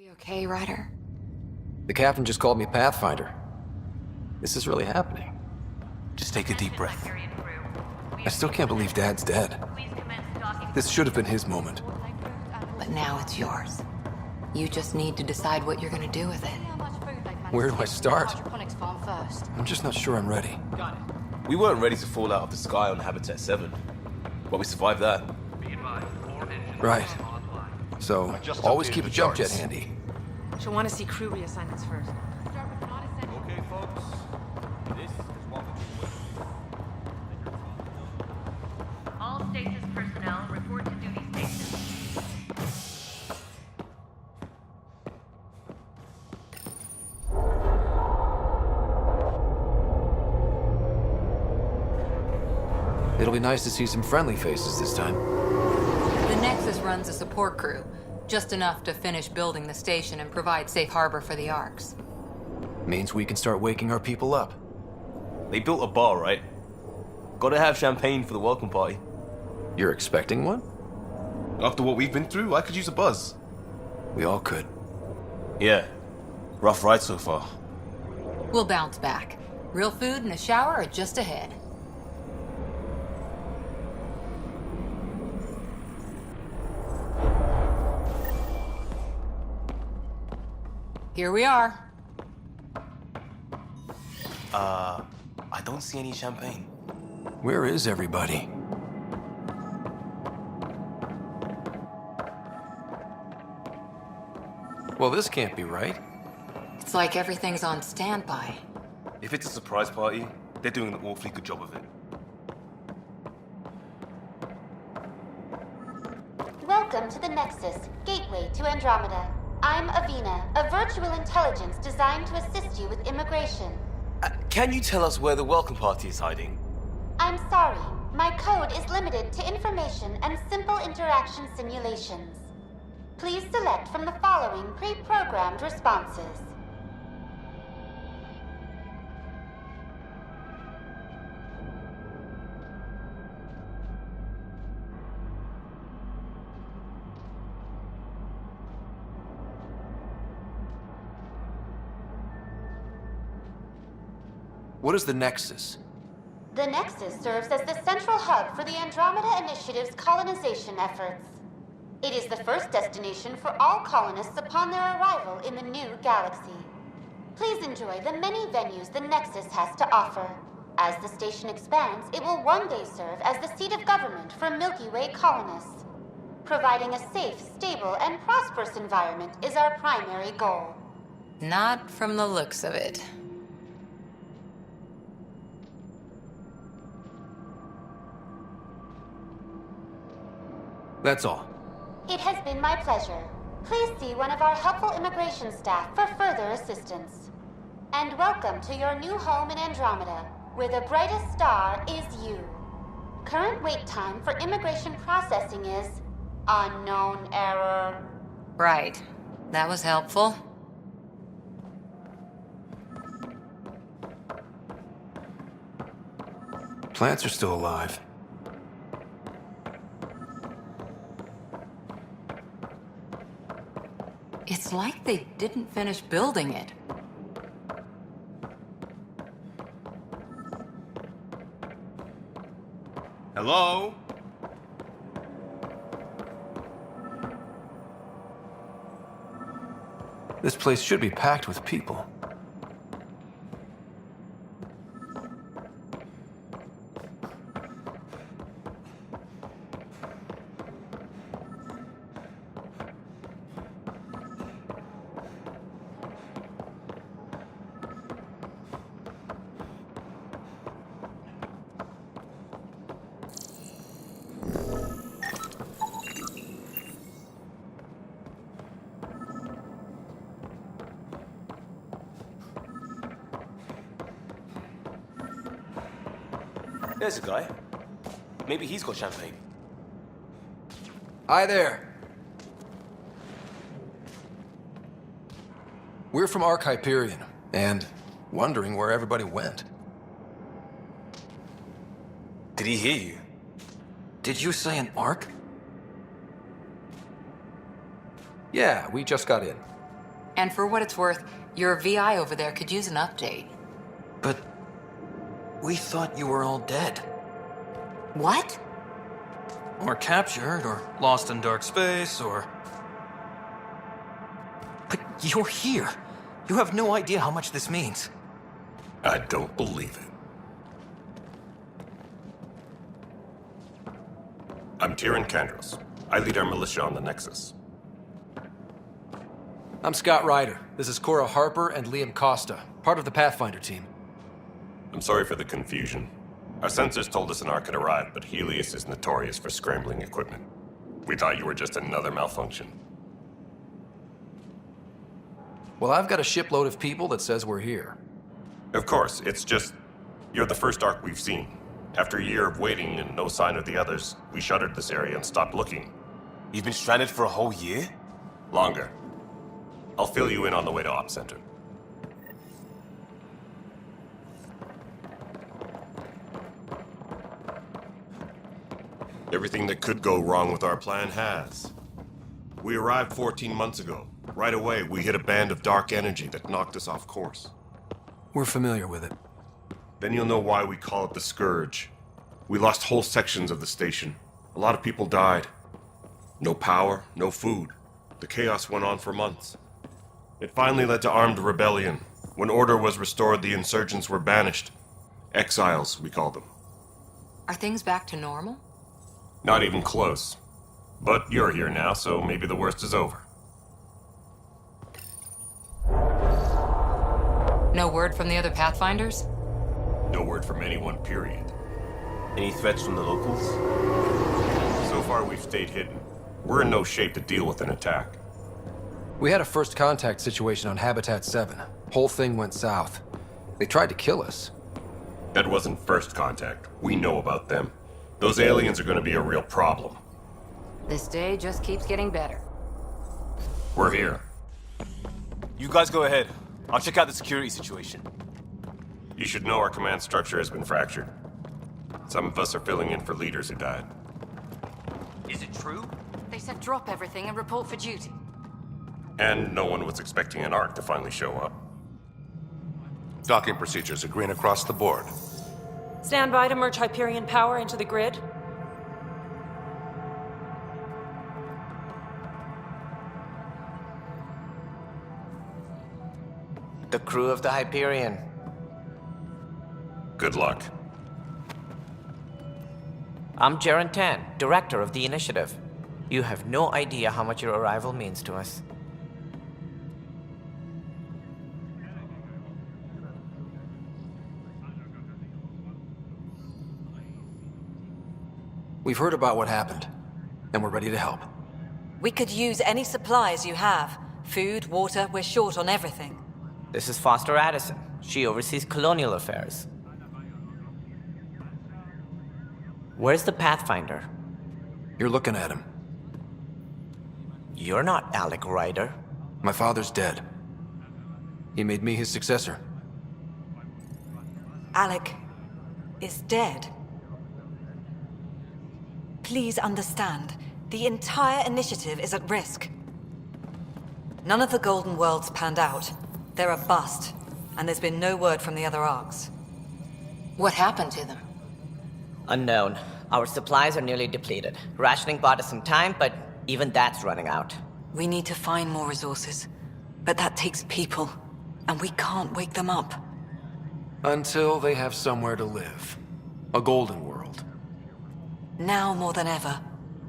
Be okay, Ryder? The captain just called me Pathfinder. This is really happening. Just take a deep breath. I still can't believe Dad's dead. This should have been his moment. But now it's yours. You just need to decide what you're gonna do with it. Where do I start? I'm just not sure I'm ready. We weren't ready to fall out of the sky on Habitat 7, but we survived that. Right. So, always keep a jump jet handy. She'll want to see crew reassignments first. Okay, folks. This is welcome to All stasis personnel report to duty stations. It'll be nice to see some friendly faces this time. The Nexus runs a support crew, just enough to finish building the station and provide safe harbor for the Arks. Means we can start waking our people up. They built a bar, right? Gotta have champagne for the welcome party. You're expecting one? After what we've been through, I could use a buzz. We all could. Yeah. Rough ride so far. We'll bounce back. Real food and a shower are just ahead. Here we are. I don't see any champagne. Where is everybody? Well, this can't be right. It's like everything's on standby. If it's a surprise party, they're doing an awfully good job of it. Welcome to the Nexus, gateway to Andromeda. I'm Avina, a virtual intelligence designed to assist you with immigration. Can you tell us where the welcome party is hiding? I'm sorry, my code is limited to information and simple interaction simulations. Please select from the following pre-programmed responses. What is the Nexus? The Nexus serves as the central hub for the Andromeda Initiative's colonization efforts. It is the first destination for all colonists upon their arrival in the new galaxy. Please enjoy the many venues the Nexus has to offer. As the station expands, it will one day serve as the seat of government for Milky Way colonists. Providing a safe, stable, and prosperous environment is our primary goal. Not from the looks of it. That's all. It has been my pleasure. Please see one of our helpful immigration staff for further assistance. And welcome to your new home in Andromeda, where the brightest star is you. Current wait time for immigration processing is unknown error. Right. That was helpful. Plants are still alive. It's like they didn't finish building it. Hello? This place should be packed with people. There's a guy. Maybe he's got champagne. Hi there. We're from Ark Hyperion, and wondering where everybody went. Did he hear you? Did you say an Ark? Yeah, we just got in. And for what it's worth, your VI over there could use an update. But we thought you were all dead. What? Or captured, or lost in dark space, or... But you're here. You have no idea how much this means. I don't believe it. I'm Tyrion Kandros. I lead our militia on the Nexus. I'm Scott Ryder. This is Cora Harper and Liam Costa, part of the Pathfinder team. I'm sorry for the confusion. Our sensors told us an Ark had arrived, but Helios is notorious for scrambling equipment. We thought you were just another malfunction. Well, I've got a shipload of people that says we're here. Of course, it's just... you're the first Ark we've seen. After a year of waiting and no sign of the others, we shuttered this area and stopped looking. You've been stranded for a whole year? Longer. I'll fill you in on the way to Op Center. Everything that could go wrong with our plan has. We arrived 14 months ago. Right away, we hit a band of dark energy that knocked us off course. We're familiar with it. Then you'll know why we call it the Scourge. We lost whole sections of the station. A lot of people died. No power, no food. The chaos went on for months. It finally led to armed rebellion. When order was restored, the insurgents were banished. Exiles, we call them. Are things back to normal? Not even close. But you're here now, so maybe the worst is over. No word from the other Pathfinders? No word from anyone, period. Any threats from the locals? So far, we've stayed hidden. We're in no shape to deal with an attack. We had a first contact situation on Habitat 7. Whole thing went south. They tried to kill us. That wasn't first contact. We know about them. Those aliens are going to be a real problem. This day just keeps getting better. We're here. You guys go ahead. I'll check out the security situation. You should know our command structure has been fractured. Some of us are filling in for leaders who died. Is it true? They said drop everything and report for duty. And no one was expecting an Ark to finally show up. Docking procedures are green across the board. Stand by to merge Hyperion power into the grid. The crew of the Hyperion. Good luck. I'm Jaren Tan, director of the initiative. You have no idea how much your arrival means to us. We've heard about what happened, and we're ready to help. We could use any supplies you have. Food, water, we're short on everything. This is Foster Addison. She oversees colonial affairs. Where's the Pathfinder? You're looking at him. You're not Alec Ryder. My father's dead. He made me his successor. Alec is dead. Please understand, the entire initiative is at risk. None of the Golden Worlds panned out. They're a bust, and there's been no word from the other arcs. What happened to them? Unknown. Our supplies are nearly depleted. Rationing bought us some time, but even that's running out. We need to find more resources, but that takes people, and we can't wake them up. Until they have somewhere to live. A golden world. Now more than ever,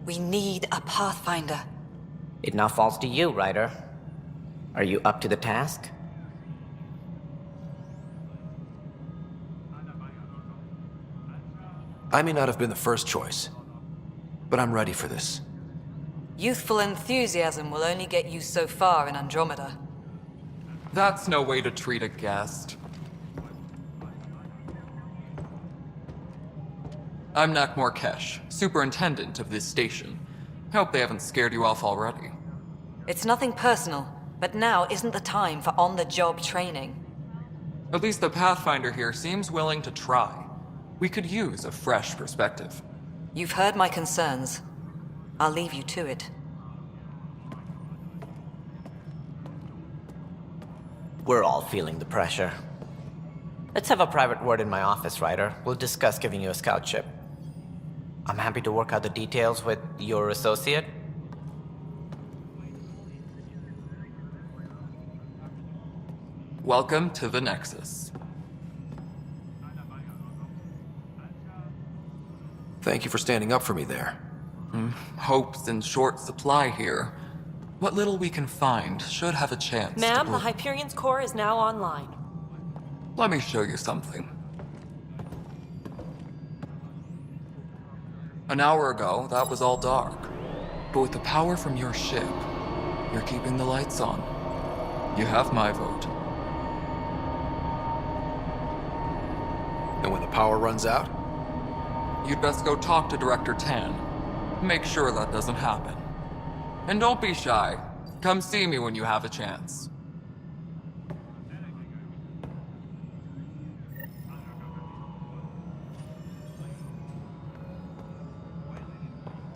we need a Pathfinder. It now falls to you, Ryder. Are you up to the task? I may not have been the first choice, but I'm ready for this. Youthful enthusiasm will only get you so far in Andromeda. That's no way to treat a guest. I'm Nak Morkesh, superintendent of this station. Hope they haven't scared you off already. It's nothing personal, but now isn't the time for on-the-job training. At least the Pathfinder here seems willing to try. We could use a fresh perspective. You've heard my concerns. I'll leave you to it. We're all feeling the pressure. Let's have a private word in my office, Ryder. We'll discuss giving you a scout ship. I'm happy to work out the details with your associate. Welcome to the Nexus. Thank you for standing up for me there. Hope's in short supply here. What little we can find should have a chance to Ma'am, the bloom. Hyperion's core is now online. Let me show you something. An hour ago, that was all dark. But with the power from your ship, you're keeping the lights on. You have my vote. And when the power runs out? You'd best go talk to Director Tan. Make sure that doesn't happen. And don't be shy. Come see me when you have a chance.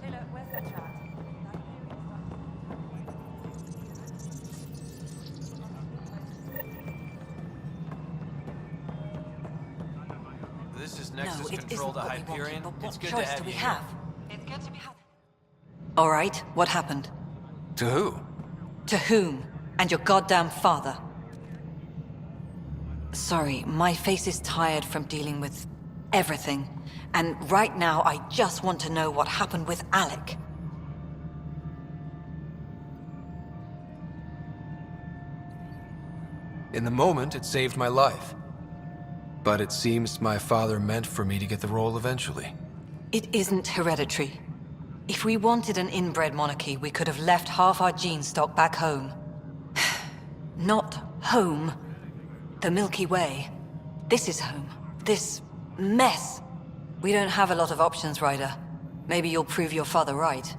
Taylor, where's that chat? This is No, Nexus it Control isn't to what we wanted, Hyperion. but It's what good to choice have do we you have? here. It's good to be had. All right, what happened? To who? To whom? And your goddamn father. Sorry, my face is tired from dealing with everything. And right now, I just want to know what happened with Alec. In the moment, it saved my life. But it seems my father meant for me to get the role eventually. It isn't hereditary. If we wanted an inbred monarchy, we could have left half our gene stock back home. Not home. The Milky Way. This is home. This mess. We don't have a lot of options, Ryder. Maybe you'll prove your father right.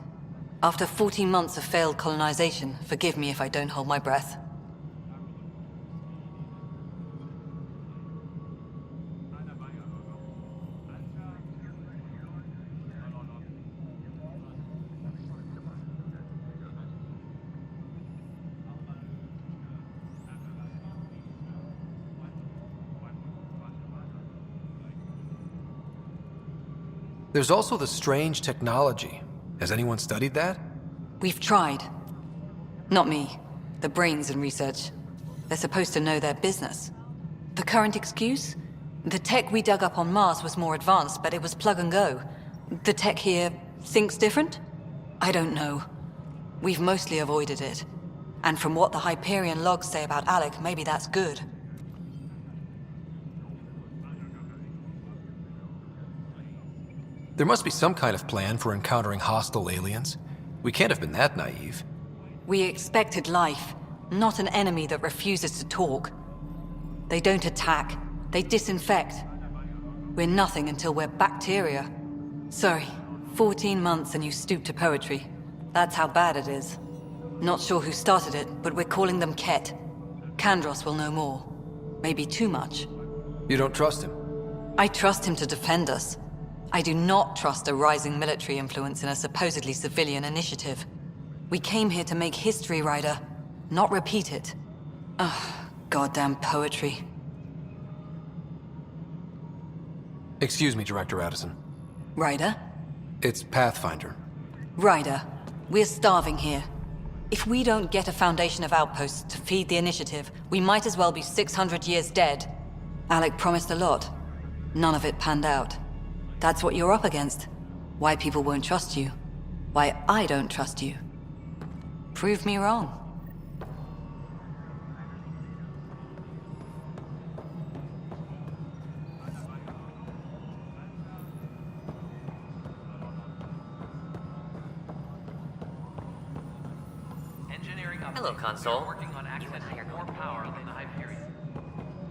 After 14 months of failed colonization, forgive me if I don't hold my breath. There's also the strange technology. Has anyone studied that? We've tried. Not me. The brains in research. They're supposed to know their business. The current excuse? The tech we dug up on Mars was more advanced, but it was plug and go. The tech here thinks different? I don't know. We've mostly avoided it. And from what the Hyperion logs say about Alec, maybe that's good. There must be some kind of plan for encountering hostile aliens. We can't have been that naive. We expected life, not an enemy that refuses to talk. They don't attack, they disinfect. We're nothing until we're bacteria. Sorry, 14 months and you stoop to poetry. That's how bad it is. Not sure who started it, but we're calling them Ket. Kandros will know more. Maybe too much. You don't trust him? I trust him to defend us. I do not trust a rising military influence in a supposedly civilian initiative. We came here to make history, Ryder, not repeat it. Ugh, goddamn poetry. Excuse me, Director Addison. Ryder? It's Pathfinder. Ryder, we're starving here. If we don't get a foundation of outposts to feed the initiative, we might as well be 600 years dead. Alec promised a lot. None of it panned out. That's what you're up against. Why people won't trust you. Why I don't trust you. Prove me wrong. Engineering update. Hello, console. We're working on accessing more power than the Hyperion.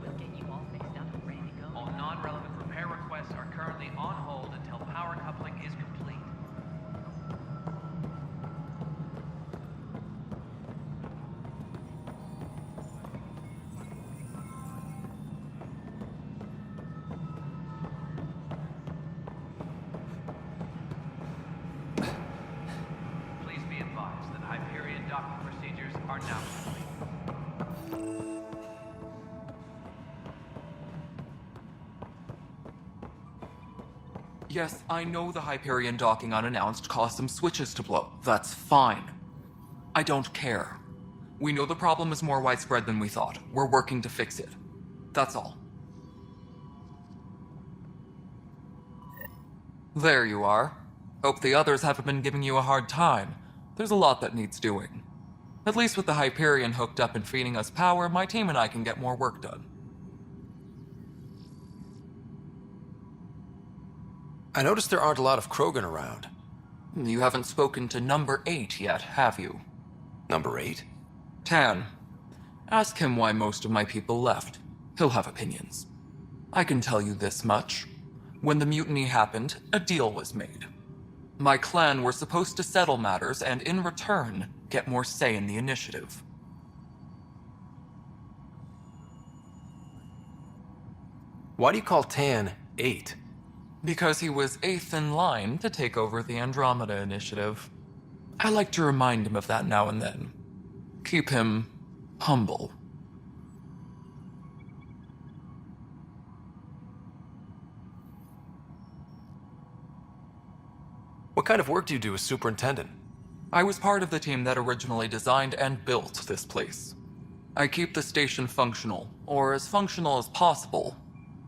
We'll get you all fixed up and ready to go. All non-relevant repair requests are currently on hold until power coupling is complete. Please be advised that Hyperion docking procedures are now complete. Yes, I know the Hyperion docking unannounced caused some switches to blow. That's fine. I don't care. We know the problem is more widespread than we thought. We're working to fix it. That's all. There you are. Hope the others haven't been giving you a hard time. There's a lot that needs doing. At least with the Hyperion hooked up and feeding us power, my team and I can get more work done. I noticed there aren't a lot of Krogan around. You haven't spoken to number 8 yet, have you? Number 8? Tan. Ask him why most of my people left. He'll have opinions. I can tell you this much. When the mutiny happened, a deal was made. My clan were supposed to settle matters and, in return, get more say in the initiative. Why do you call Tan 8? Because he was 8th in line to take over the Andromeda initiative. I like to remind him of that now and then. Keep him humble. What kind of work do you do as superintendent? I was part of the team that originally designed and built this place. I keep the station functional, or as functional as possible,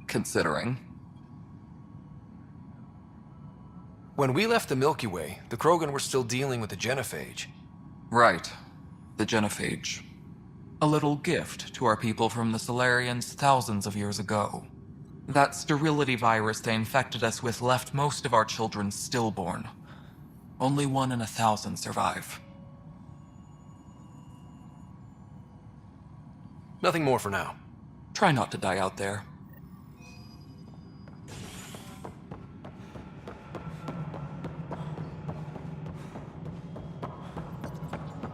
considering. When we left the Milky Way, the Krogan were still dealing with the genophage. Right. The genophage. A little gift to our people from the Solarians thousands of years ago. That sterility virus they infected us with left most of our children stillborn. Only 1 in 1,000 survive. Nothing more for now. Try not to die out there.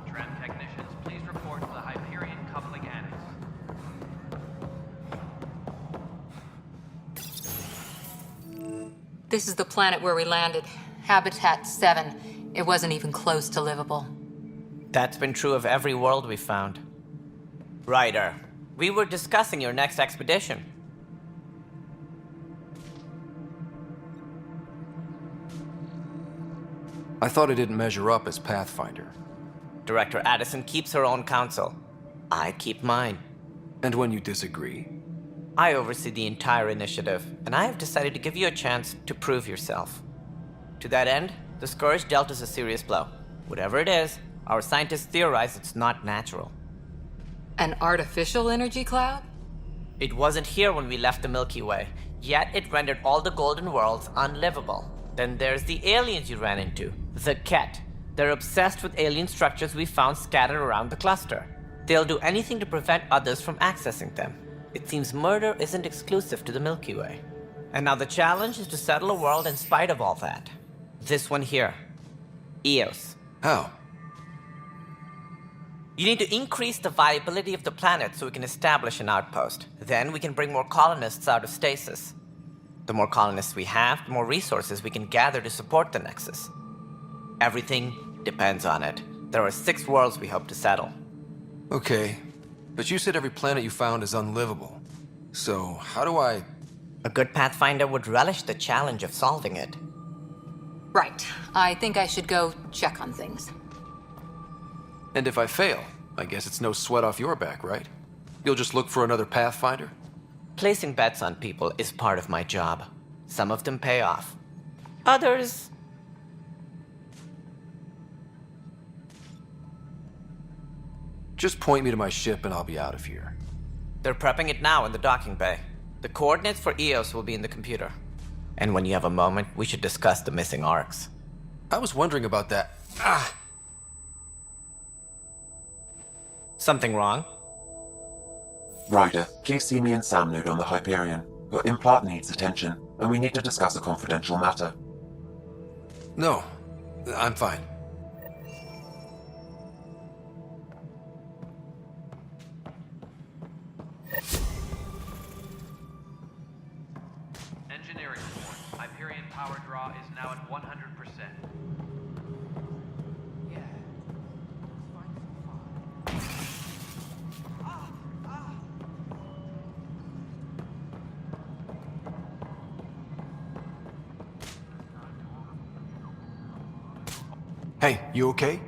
Tram technicians, please report to the Hyperion coupling annex. This is the planet where we landed. Habitat 7. It wasn't even close to livable. That's been true of every world we've found. Ryder, we were discussing your next expedition. I thought I didn't measure up as Pathfinder. Director Addison keeps her own counsel. I keep mine. And when you disagree? I oversee the entire initiative, and I have decided to give you a chance to prove yourself. To that end, the Scourge dealt us a serious blow. Whatever it is, our scientists theorize it's not natural. An artificial energy cloud? It wasn't here when we left the Milky Way, yet it rendered all the golden worlds unlivable. Then there's the aliens you ran into, the Ket. They're obsessed with alien structures we found scattered around the cluster. They'll do anything to prevent others from accessing them. It seems murder isn't exclusive to the Milky Way. And now the challenge is to settle a world in spite of all that. This one here. Eos. How? You need to increase the viability of the planet so we can establish an outpost. Then we can bring more colonists out of stasis. The more colonists we have, the more resources we can gather to support the Nexus. Everything depends on it. There are 6 worlds we hope to settle. Okay, but you said every planet you found is unlivable. So, how do I... A good Pathfinder would relish the challenge of solving it. Right. I think I should go check on things. And if I fail, I guess it's no sweat off your back, right? You'll just look for another Pathfinder? Placing bets on people is part of my job. Some of them pay off. Others... Just point me to my ship and I'll be out of here. They're prepping it now in the docking bay. The coordinates for Eos will be in the computer. And when you have a moment, we should discuss the missing arcs. I was wondering about that. Ah! Something wrong? Ryder, please see me and Sam Node on the Hyperion. Your implant needs attention, and we need to discuss a confidential matter. No, I'm fine. Engineering report. Hyperion power draw is now at 100%. Hey, you okay?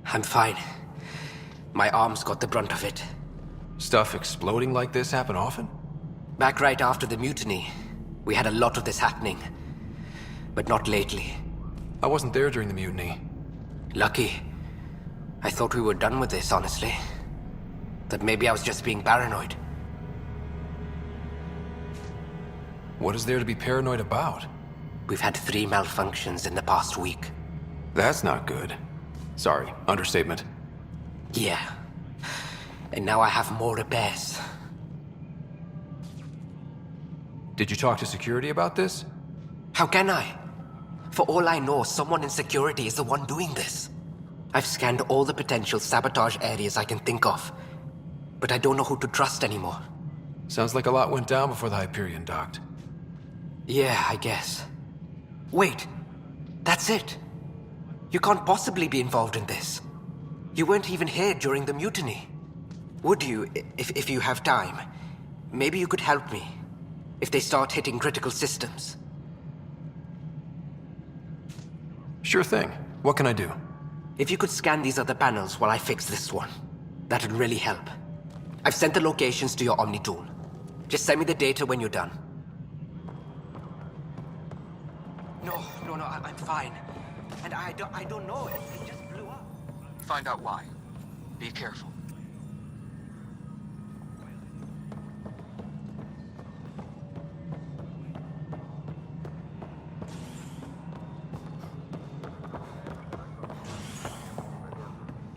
I'm fine. My arms got the brunt of it. Stuff exploding like this happen often? Back right after the mutiny, we had a lot of this happening. But not lately. I wasn't there during the mutiny. Lucky. I thought we were done with this, honestly. That maybe I was just being paranoid. What is there to be paranoid about? We've had 3 malfunctions in the past week. That's not good. Sorry, understatement. Yeah. And now I have more repairs. Did you talk to security about this? How can I? For all I know, someone in security is the one doing this. I've scanned all the potential sabotage areas I can think of. But I don't know who to trust anymore. Sounds like a lot went down before the Hyperion docked. Yeah, I guess. Wait. That's it. You can't possibly be involved in this. You weren't even here during the mutiny. Would you, if you have time? Maybe you could help me. If they start hitting critical systems. Sure thing. What can I do? If you could scan these other panels while I fix this one, that'd really help. I've sent the locations to your Omni tool. Just send me the data when you're done. No, I'm fine. And I don't know, it just blew up. Find out why. Be careful.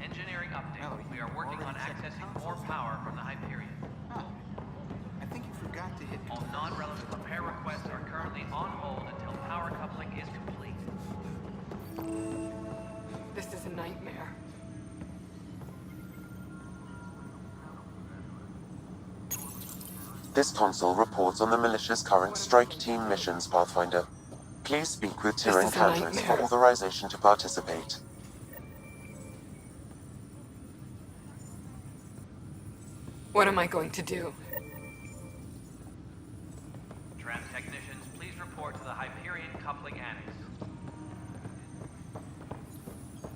Engineering update. We are working on accessing more power from the Hyperion. I think you forgot to hit... All non-relevant repair requests are currently on hold until power coupling is complete. This is a nightmare. This console reports on the militia's current strike team missions, Pathfinder. Please speak with Tyr Encounters for authorization to participate. What am I going to do? Tram technicians, please report to the Hyperion coupling annex.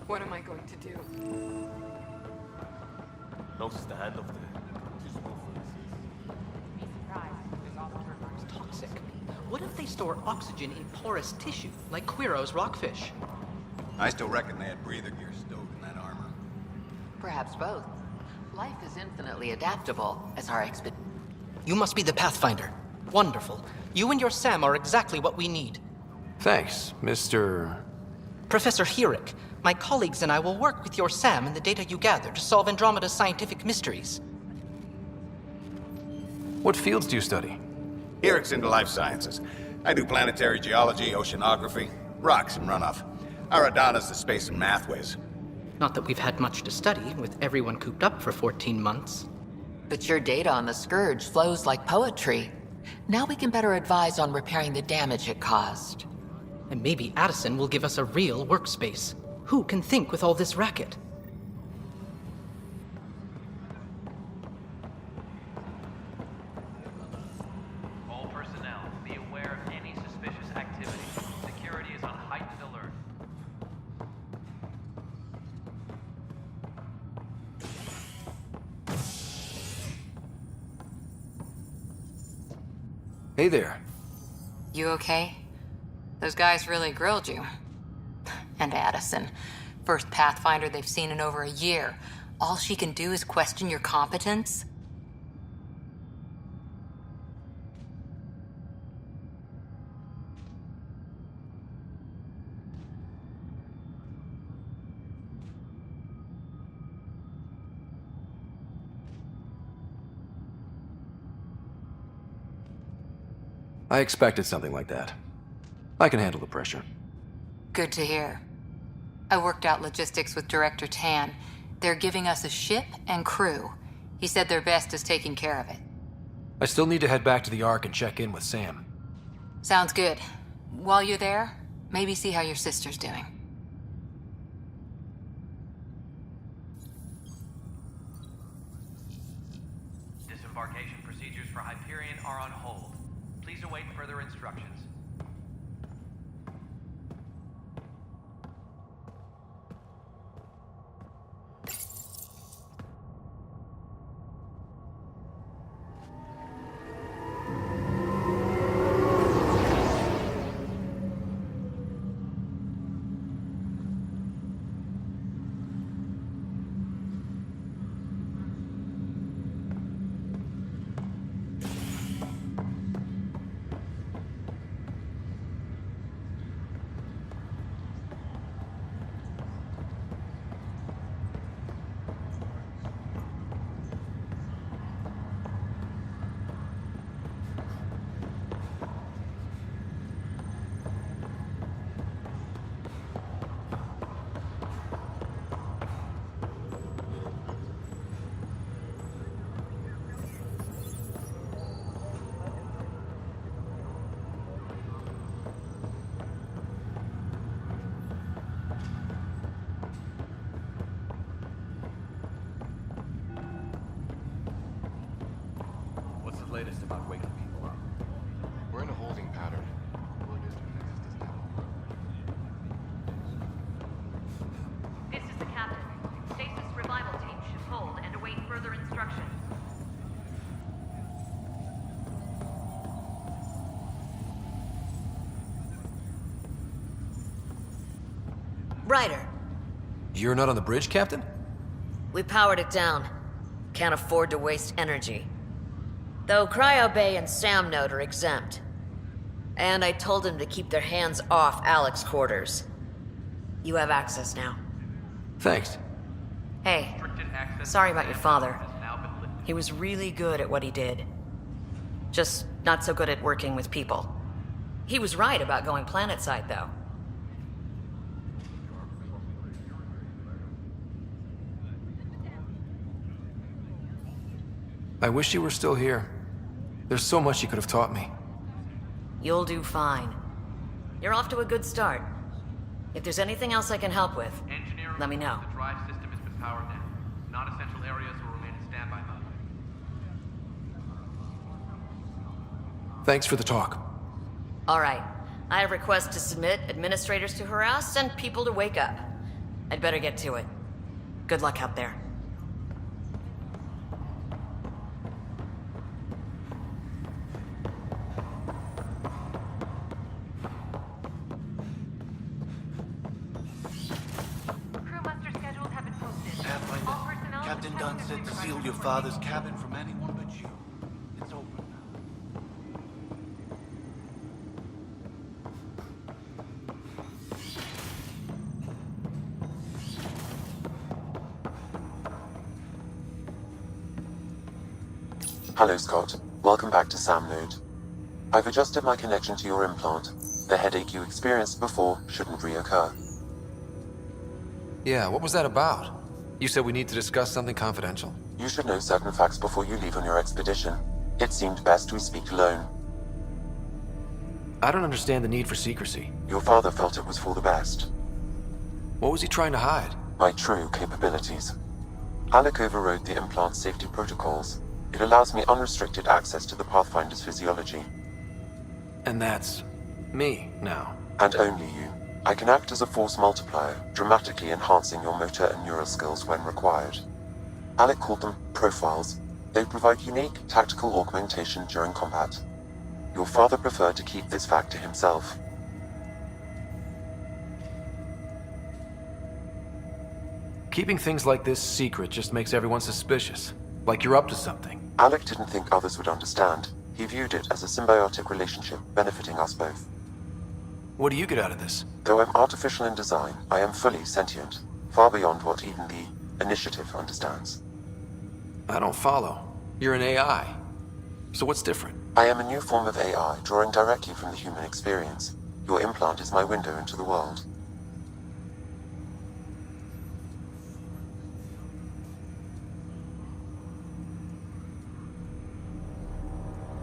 What am I going to do? Notice the handoff there. Toxic. What if they store oxygen in porous tissue, like Quiro's rockfish? I still reckon they had breather gear stowed in that armor. Perhaps both. Life is infinitely adaptable, as our You must be the Pathfinder. Wonderful. You and your Sam are exactly what we need. Thanks, Mr... Professor Herrick, my colleagues and I will work with your Sam and the data you gather to solve Andromeda's scientific mysteries. What fields do you study? Herrick's into life sciences. I do planetary geology, oceanography, rocks and runoff. Aradana's the space and math whiz. Not that we've had much to study, with everyone cooped up for 14 months. But your data on the Scourge flows like poetry. Now we can better advise on repairing the damage it caused. And maybe Addison will give us a real workspace. Who can think with all this racket? All personnel, be aware of any suspicious activity. Security is on heightened alert. Hey there. You okay? Those guys really grilled you. And Addison. First Pathfinder they've seen in over a year. All she can do is question your competence? I expected something like that. I can handle the pressure. Good to hear. I worked out logistics with Director Tan. They're giving us a ship and crew. He said their best is taking care of it. I still need to head back to the Ark and check in with Sam. Sounds good. While you're there, maybe see how your sister's doing. Disembarkation procedures for Hyperion are on hold. Please await further instructions. latest about waking people up? We're in a holding pattern. This is the captain. Stasis revival team should hold and await further instructions. Ryder, You're not on the bridge, Captain? we powered it down. Can't afford to waste energy. Though Cryo Bay and Sam Node are exempt. And I told them to keep their hands off Alec's quarters. You have access now. Thanks. Hey, sorry about your father. He was really good at what he did. Just not so good at working with people. He was right about going planetside, though. I wish you were still here. There's so much you could have taught me. You'll do fine. You're off to a good start. If there's anything else I can help with, let me know. The drive system has been powered down. Non-essential areas will remain in standby mode. Thanks for the talk. All right. I have requests to submit, administrators to harass, and people to wake up. I'd better get to it. Good luck out there. Crew muster schedules have been posted. All personnel Captain Dunn said to seal your father's cabin from anyone but you. It's open now. Hello, Scott. Welcome back to Sam Node. I've adjusted my connection to your implant. The headache you experienced before shouldn't reoccur. Yeah, what was that about? You said we need to discuss something confidential. You should know certain facts before you leave on your expedition. It seemed best we speak alone. I don't understand the need for secrecy. Your father felt it was for the best. What was he trying to hide? My true capabilities. Alec overrode the implant's safety protocols. It allows me unrestricted access to the Pathfinder's physiology. And that's me now. And only you. I can act as a force multiplier, dramatically enhancing your motor and neural skills when required. Alec called them profiles. They provide unique tactical augmentation during combat. Your father preferred to keep this fact to himself. Keeping things like this secret just makes everyone suspicious. Like you're up to something. Alec didn't think others would understand. He viewed it as a symbiotic relationship benefiting us both. What do you get out of this? Though I'm artificial in design, I am fully sentient, far beyond what even the Initiative understands. I don't follow. You're an AI. So what's different? I am a new form of AI, drawing directly from the human experience. Your implant is my window into the world.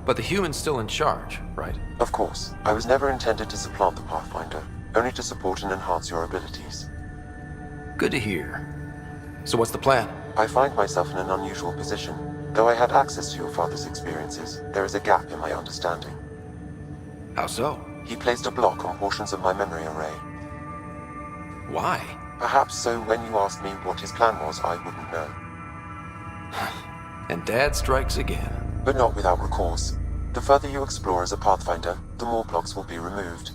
But the human's still in charge, right? Of course. I was never intended to supplant the Pathfinder, only to support and enhance your abilities. Good to hear. So what's the plan? I find myself in an unusual position. Though I had access to your father's experiences, there is a gap in my understanding. How so? He placed a block on portions of my memory array. Why? Perhaps so when you asked me what his plan was, I wouldn't know. And Dad strikes again. But not without recourse. The further you explore as a Pathfinder, the more blocks will be removed.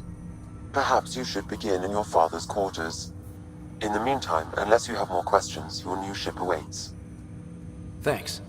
Perhaps you should begin in your father's quarters. In the meantime, unless you have more questions, your new ship awaits. Thanks.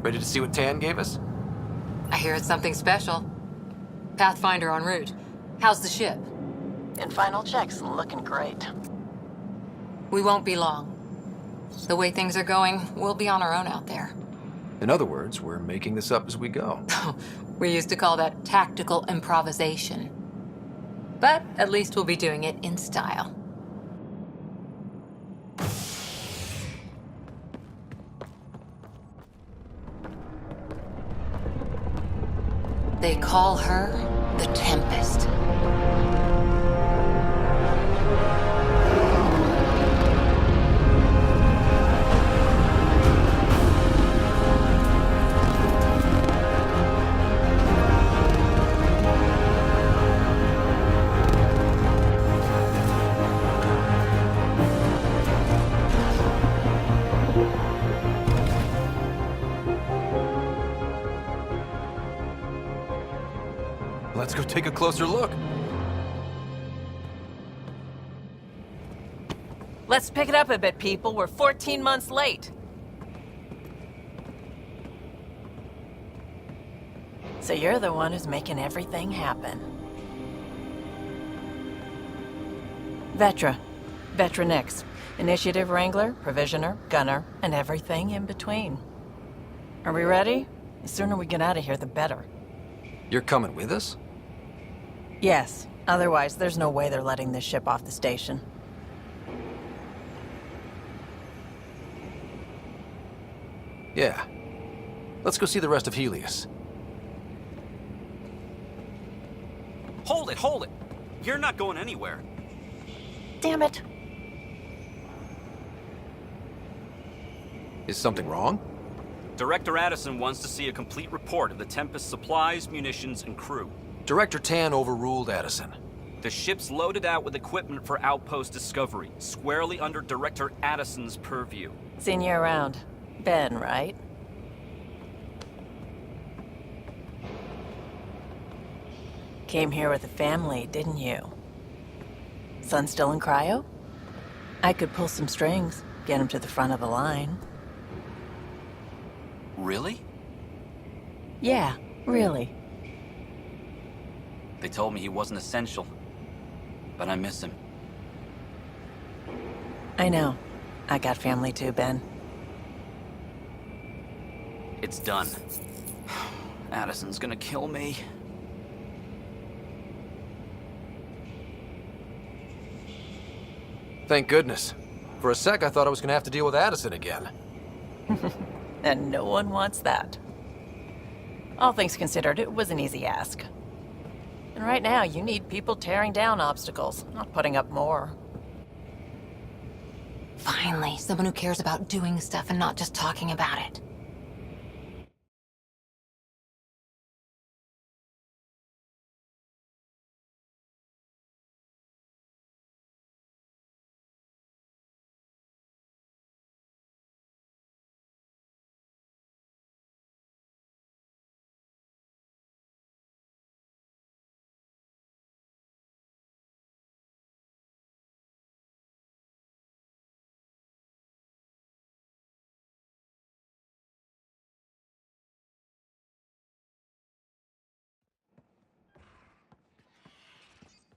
Ready to see what Tan gave us? I hear it's something special. Pathfinder en route. How's the ship? In final checks, looking great. We won't be long. The way things are going, we'll be on our own out there. In other words, we're making this up as we go. We used to call that tactical improvisation. But at least we'll be doing it in style. They call her the Tempest. Let's go take a closer look. Let's pick it up a bit, people. We're 14 months late. So you're the one who's making everything happen. Vetra. Vetra Nix. Initiative Wrangler, Provisioner, Gunner, and everything in between. Are we ready? The sooner we get out of here, the better. You're coming with us? Yes. Otherwise, there's no way they're letting this ship off the station. Yeah. Let's go see the rest of Helios. Hold it, hold it! You're not going anywhere. Damn it. Is something wrong? Director Addison wants to see a complete report of the Tempest's supplies, munitions, and crew. Director Tan overruled Addison. The ship's loaded out with equipment for outpost discovery, squarely under Director Addison's purview. Seen you around. Ben, right? Came here with a family, didn't you? Son still in cryo? I could pull some strings, get him to the front of the line. Really? Yeah, really. They told me he wasn't essential, but I miss him. I know. I got family too, Ben. It's done. Addison's gonna kill me. Thank goodness. For a sec, I thought I was gonna have to deal with Addison again. And no one wants that. All things considered, it was an easy ask. And right now, you need people tearing down obstacles, not putting up more. Finally, someone who cares about doing stuff and not just talking about it.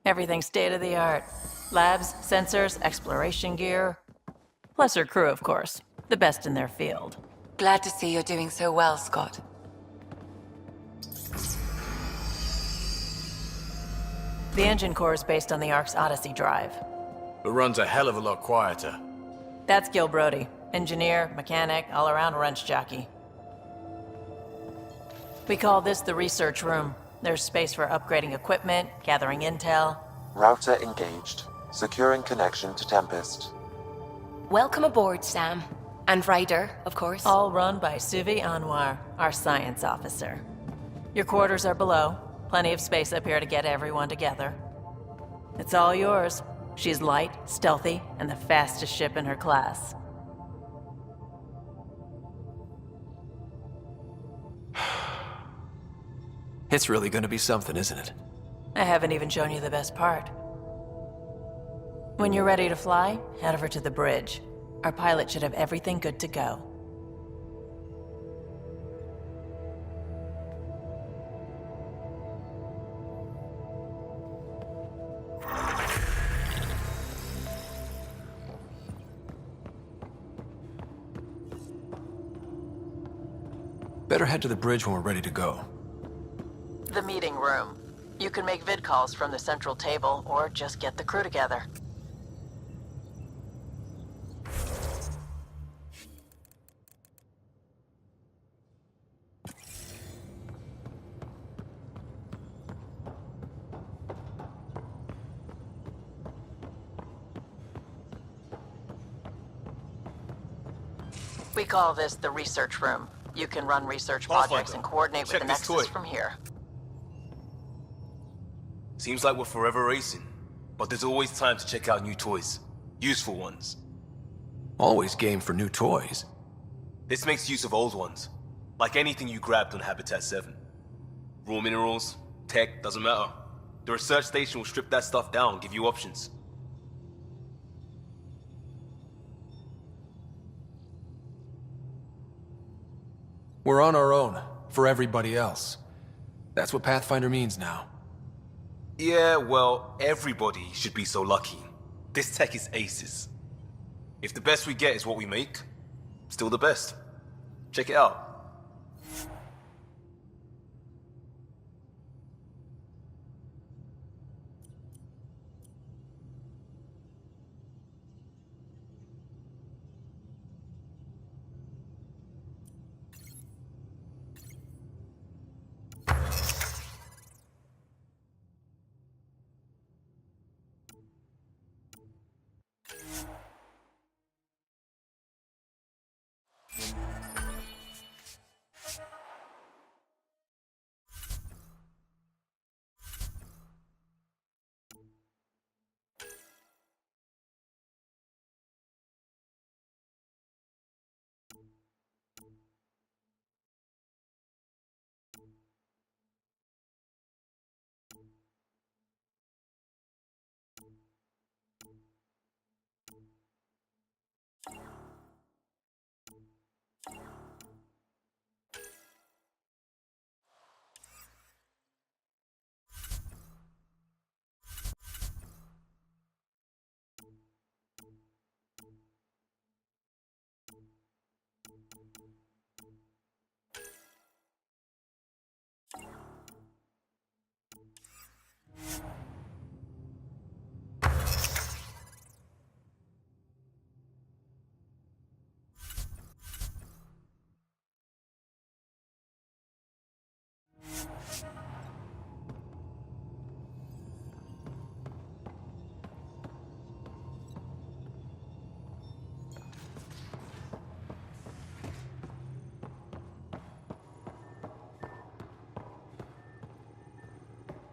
Everything state-of-the-art. Labs, sensors, exploration gear. Plus her crew, of course. The best in their field. Glad to see you're doing so well, Scott. The engine core is based on the Ark's Odyssey drive. It runs a hell of a lot quieter. That's Gil Brody. Engineer, mechanic, all-around wrench jockey. We call this the research room. There's space for upgrading equipment, gathering intel. Router engaged. Securing connection to Tempest. Welcome aboard, Sam. And Ryder, of course. All run by Suvi Anwar, our science officer. Your quarters are below. Plenty of space up here to get everyone together. It's all yours. She's light, stealthy, and the fastest ship in her class. It's really gonna be something, isn't it? I haven't even shown you the best part. When you're ready to fly, head over to the bridge. Our pilot should have everything good to go. Better head to the bridge when we're ready to go. The meeting room. You can make vid calls from the central table, or just get the crew together. We call this the research room. You can run research projects and coordinate with the Nexus from here. Seems like we're forever racing, but there's always time to check out new toys. Useful ones. Always game for new toys. This makes use of old ones, like anything you grabbed on Habitat 7. Raw minerals, tech, doesn't matter. The research station will strip that stuff down and give you options. We're on our own, for everybody else. That's what Pathfinder means now. Yeah, well, everybody should be so lucky. This tech is aces. If the best we get is what we make, still the best. Check it out.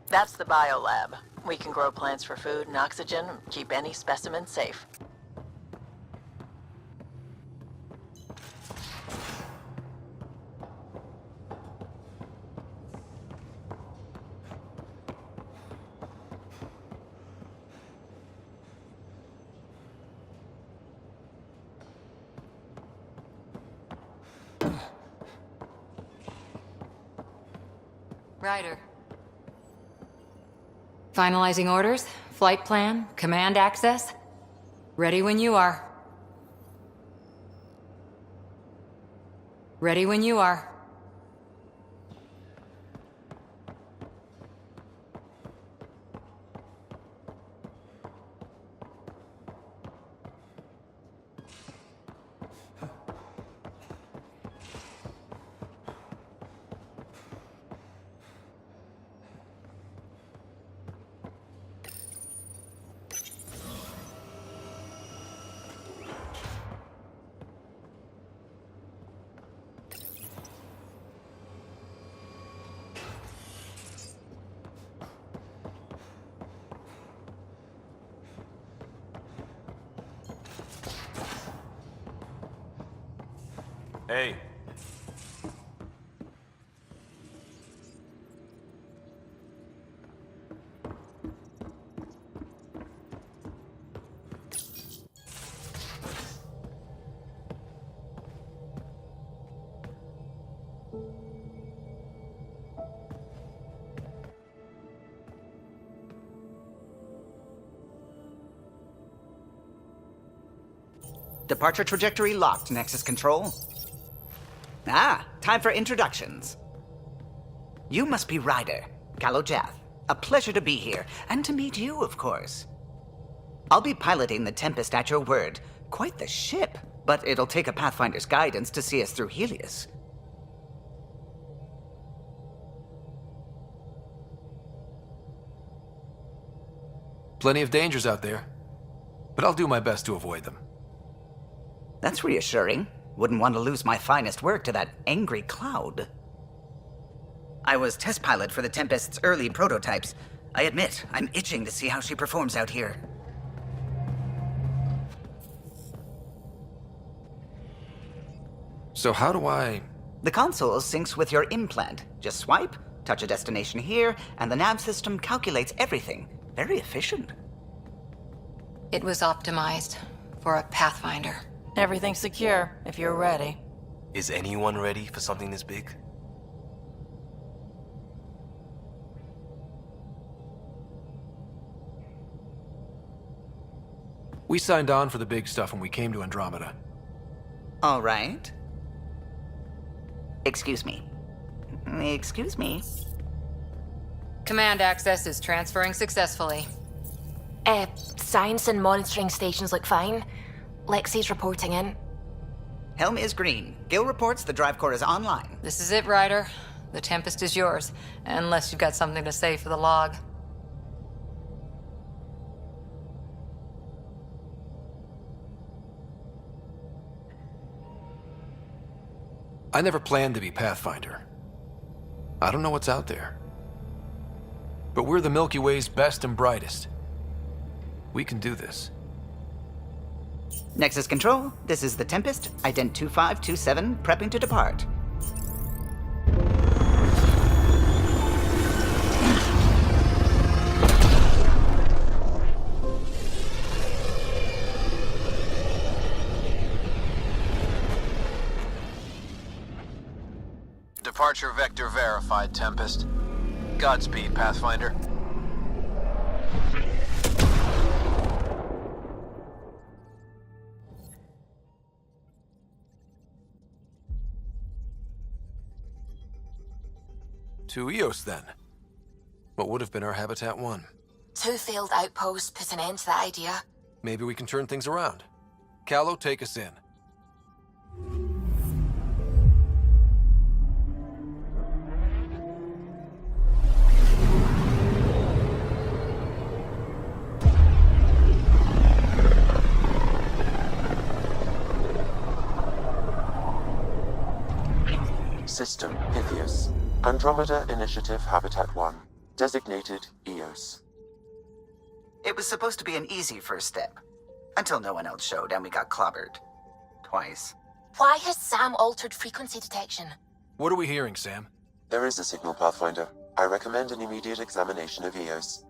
That's the biolab. We can grow plants for food and oxygen, keep any specimen safe. Ryder. Finalizing orders, flight plan, command access. Ready when you are. Ready when you are. Hey. Departure trajectory locked, Nexus Control. Ah, time for introductions. You must be Ryder, Kalojath. A pleasure to be here, and to meet you, of course. I'll be piloting the Tempest at your word. Quite the ship, but it'll take a Pathfinder's guidance to see us through Helios. Plenty of dangers out there, but I'll do my best to avoid them. That's reassuring. Wouldn't want to lose my finest work to that angry cloud. I was test pilot for the Tempest's early prototypes. I admit, I'm itching to see how she performs out here. So how do I... The console syncs with your implant. Just swipe, touch a destination here, and the nav system calculates everything. Very efficient. It was optimized for a Pathfinder. Everything's secure, if you're ready. Is anyone ready for something this big? We signed on for the big stuff when we came to Andromeda. All right. Excuse me. Excuse me. Command access is transferring successfully. Science and monitoring stations look fine. Lexi's reporting in. Helm is green. Gil reports the drive core is online. This is it, Ryder. The Tempest is yours, unless you've got something to say for the log. I never planned to be Pathfinder. I don't know what's out there. But we're the Milky Way's best and brightest. We can do this. Nexus Control, this is the Tempest, Ident 2527, prepping to depart. Departure vector verified, Tempest. Godspeed, Pathfinder. To Eos, then. What would have been our Habitat 1? 2 failed outposts put an end to that idea. Maybe we can turn things around. Callow, take us in. System Pythias. Andromeda Initiative Habitat 1. Designated Eos. It was supposed to be an easy first step. Until no one else showed and we got clobbered. Twice. Why has Sam altered frequency detection? What are we hearing, Sam? There is a signal, Pathfinder. I recommend an immediate examination of Eos.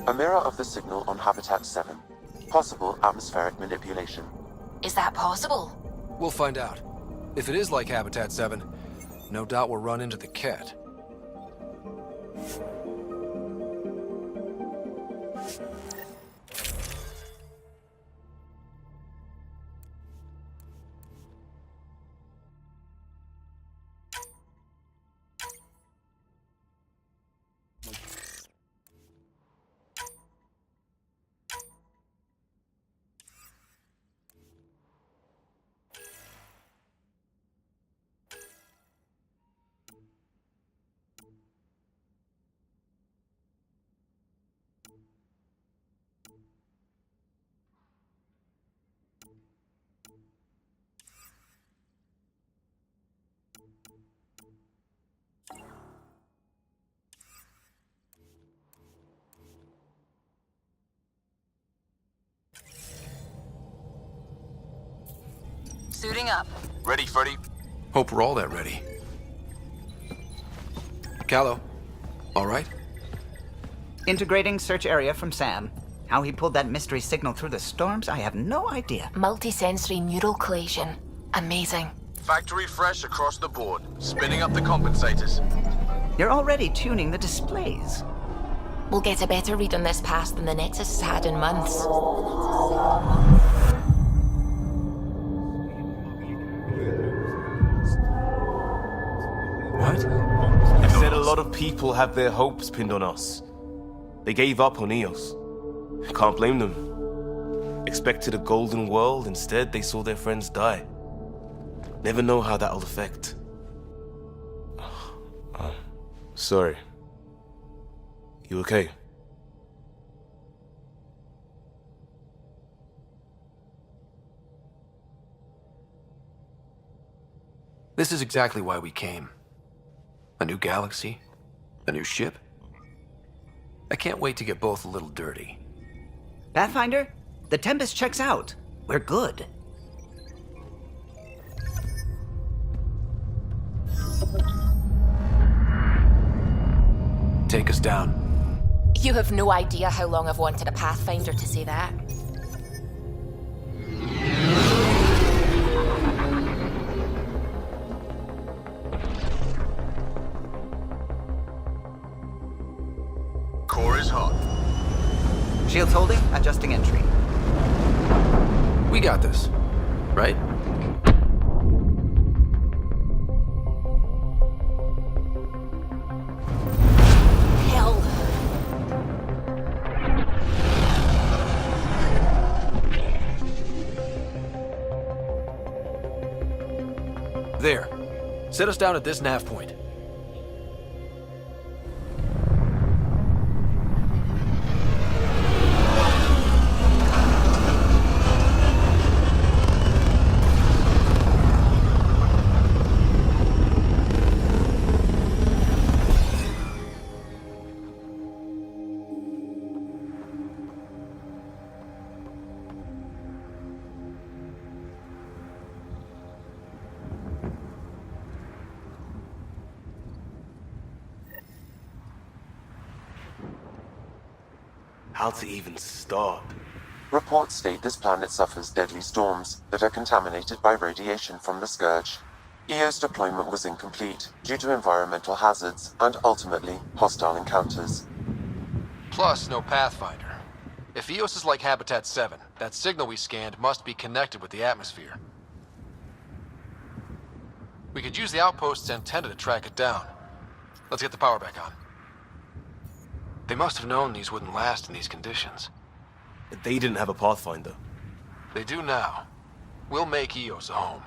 A mirror of the signal on Habitat 7. Possible atmospheric manipulation. Is that possible? We'll find out. If it is like Habitat 7, no doubt we'll run into the cat. Suiting up. Ready, Freddy? Hope we're all that ready. Callow, all right? Integrating search area from Sam. How he pulled that mystery signal through the storms, I have no idea. Multisensory neural collation. Amazing. Factory fresh across the board. Spinning up the compensators. You're already tuning the displays. We'll get a better read on this pass than the Nexus has had in months. What? You said a lot of people have their hopes pinned on us. They gave up on Eos. Can't blame them. Expected a golden world, instead they saw their friends die. Never know how that'll affect. Sorry. You okay? This is exactly why we came. A new galaxy? A new ship? I can't wait to get both a little dirty. Pathfinder, the Tempest checks out. We're good. Take us down. You have no idea how long I've wanted a Pathfinder to say that. Core is hot. Shields holding, adjusting entry. We got this, right? Hell. There. Set us down at this nav point. How to even start? Reports state this planet suffers deadly storms that are contaminated by radiation from the Scourge. EO's deployment was incomplete due to environmental hazards and ultimately hostile encounters. Plus, no Pathfinder. If Eos is like Habitat 7, that signal we scanned must be connected with the atmosphere. We could use the outpost's antenna to track it down. Let's get the power back on. They must have known these wouldn't last in these conditions. They didn't have a Pathfinder. They do now. We'll make Eos a home.